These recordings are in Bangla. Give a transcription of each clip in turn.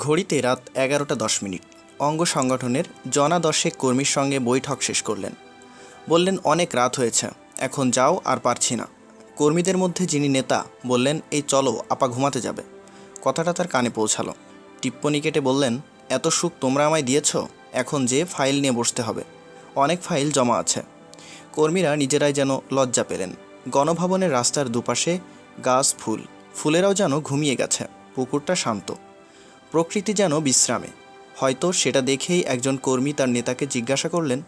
ঘড়িতে রাত 11:10। অঙ্গ সংগঠনের জনা 10 কর্মীর সঙ্গে বৈঠক শেষ করলেন। বললেন, অনেক রাত হয়েছে, এখন যাও, আর পারছি না। কর্মীদের মধ্যে যিনি নেতা বললেন, এই চলো, আপা ঘুমাতে যাবে। কথাটা তার কানে পৌঁছালো। টিপ্পনি কেটে বললেন, এত সুখ তোমরা আমায় দিয়েছ, এখন যে ফাইল নিয়ে বসতে হবে, অনেক ফাইল জমা আছে। কর্মীরা নিজেরাই যেন লজ্জা পেলেন। গণভবনের রাস্তার দুপাশে গাছ, ফুলেরাও যেন ঘুমিয়ে গেছে। পুকুরটা শান্ত, প্রকৃতি যেন বিশ্রামে। হয়তো সেটা দেখেই একজন কর্মী তার নেতাকে জিজ্ঞাসা করলেন,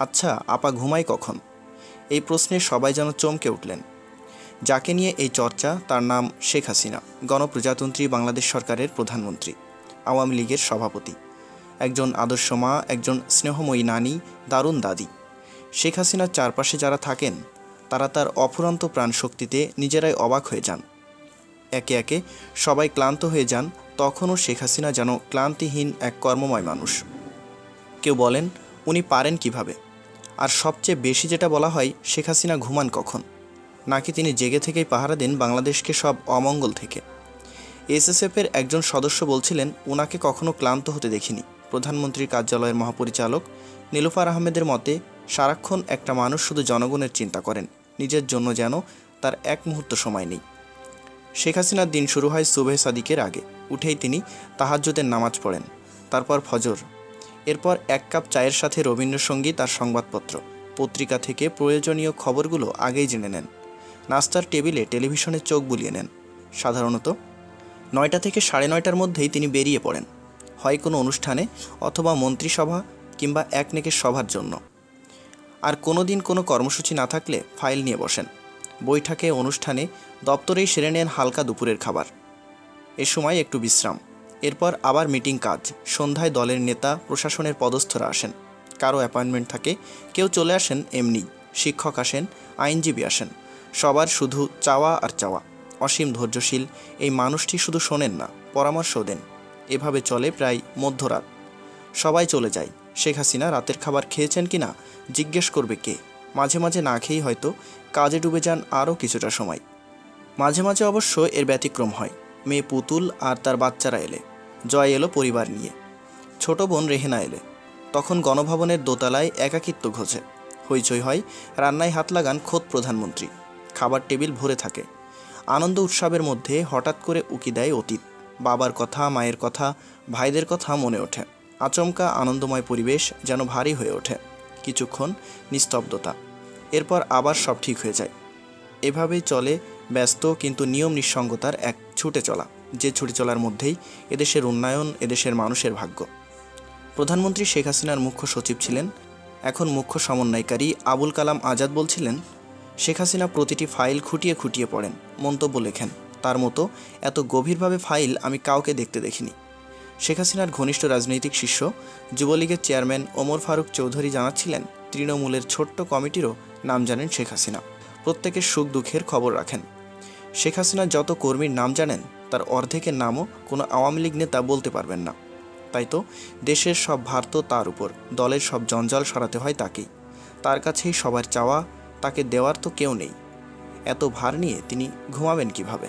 আচ্ছা আপা ঘুমায় কখন? এই প্রশ্নে সবাই যেন চমকে উঠলেন। যাকে নিয়ে এই চর্চা, তার নাম শেখ হাসিনা, গণপ্রজাতন্ত্রী বাংলাদেশ সরকারের প্রধানমন্ত্রী, আওয়ামী লীগের সভাপতি, একজন আদর্শ মা, একজন স্নেহময়ী নানী, দারুণ দাদি। শেখ হাসিনার চারপাশে যারা থাকেন, তারা তার অফুরন্ত প্রাণশক্তিতে নিজেরাই অবাক হয়ে যান। একে একে সবাই ক্লান্ত হয়ে যান। তখনও শেখ হাসিনা যেন ক্লান্তিহীন এক কর্মময় মানুষ। কেউ বলেন, উনি পারেন কিভাবে? আর সবচেয়ে বেশি যেটা বলা হয়, শেখ হাসিনা ঘুমান কখন? নাকি তিনি জেগে থেকেই পাহারা দেন বাংলাদেশকে সব অমঙ্গল থেকে? এসএসএফের একজন সদস্য বলছিলেন, ওনাকে কখনো ক্লান্ত হতে দেখিনি। প্রধানমন্ত্রীর কার্যালয়ের মহাপরিচালক নীলুফার আহমেদের মতে, সারাক্ষণ একটা মানুষ শুধু জনগণের চিন্তা করেন, নিজের জন্য যেন তার এক মুহূর্ত সময় নেই। শেখ হাসিনার দিন শুরু হয় সুবহে সাদিকের আগে। উঠেই তিনি তাহাজ্জুদের নামাজ পড়েন, তারপর ফজর, এরপর এক কাপ চায়ের সাথে রবীন্দ্রসঙ্গীত আর সংবাদপত্র। পত্রিকা থেকে প্রয়োজনীয় খবরগুলো আগেই জেনে নেন। নাস্তার টেবিলে টেলিভিশনে চোখ বুলিয়ে নেন। সাধারণত 9টা থেকে 9:30টার মধ্যেই তিনি বেরিয়ে পড়েন, হয় কোনো অনুষ্ঠানে, অথবা মন্ত্রিসভা কিংবা একনেকের সভার জন্য। আর কোনো দিন কোনো কর্মসূচি না থাকলে ফাইল নিয়ে বসেন। বৈঠকে, অনুষ্ঠানে, দপ্তরেই সেরে নেন হালকা দুপুরের খাবার। এ সময় একটু বিশ্রাম, এরপর আবার মিটিং কাজ। সন্ধ্যায় দলের নেতা, প্রশাসনের পদস্থরা আসেন। কারো অ্যাপয়েন্টমেন্ট থাকে, কেউ চলে আসেন এমনি। শিক্ষক আসেন, আইনজীবী আসেন। সবার শুধু চাওয়া আর চাওয়া। অসীম ধৈর্যশীল এই মানুষটি শুধু শোনেন না, পরামর্শও দেন। এভাবে চলে প্রায় মধ্যরাত। সবাই চলে যায়। শেখ হাসিনা রাতের খাবার খেয়েছেন কিনা জিজ্ঞেস করবে কে? মাঝে মাঝে না খেয়েই হয়তো কাজে ডুবে যান আরও কিছুটা সময়। মাঝে মাঝে অবশ্য এর ব্যতিক্রম হয়। মেয়ে পুতুল আর তার বাচ্চারা এলে, জয় এলো পরিবার নিয়ে, ছোট বোন রেহেনা এলে, তখন গণভবনের দোতলায় একাকিত্ব ঘোচে। হইচই হয়, রান্নায় হাত লাগান খোদ প্রধানমন্ত্রী। খাবার টেবিল ভরে থাকে। আনন্দ উৎসবের মধ্যে হঠাৎ করে উকি দেয় অতীত। বাবার কথা, মায়ের কথা, ভাইদের কথা মনে ওঠে। আচমকা আনন্দময় পরিবেশ যেন ভারী হয়ে ওঠে। কিছুক্ষণ নিস্তব্ধতা, এরপর আবার সব ঠিক হয়ে যায়। এভাবেই চলে ব্যস্ত কিন্তু নিয়ম নিঃসঙ্গতার এক ছুটে চলা, যে ছুটে চলার মধ্যেই এদেশের উন্নয়ন, এদেশের মানুষের ভাগ্য। প্রধানমন্ত্রী শেখ হাসিনার মুখ্য সচিব ছিলেন, এখন মুখ্য সমন্বয়কারী আবুল কালাম আজাদ বলছিলেন, শেখ হাসিনা প্রতিটি ফাইল খুঁটিয়ে খুঁটিয়ে পড়েন, মন্তব্য লেখেন। তার মতো এত গভীরভাবে ফাইল আমি কাউকে দেখতে দেখিনি। শেখ হাসিনার ঘনিষ্ঠ রাজনৈতিক শিষ্য, যুবলীগের চেয়ারম্যান ওমর ফারুক চৌধুরী জানাচ্ছিলেন, তৃণমূলের ছোট্ট কমিটিরও নাম জানেন শেখ হাসিনা। প্রত্যেকের সুখ দুঃখের খবর রাখেন। শেখ হাসিনার যত কর্মীর নাম জানেন, তার অর্ধেকের নামও কোনো আওয়ামী লীগ নেতা বলতে পারবেন না। তাই তো দেশের সব ভার তো তার উপর, দলের সব জঞ্জাল সরাতে হয় তাকেই। তার কাছেই সবার চাওয়া, তাকে দেওয়ার তো কেউ নেই। এত ভার নিয়ে তিনি ঘুমাবেন কিভাবে?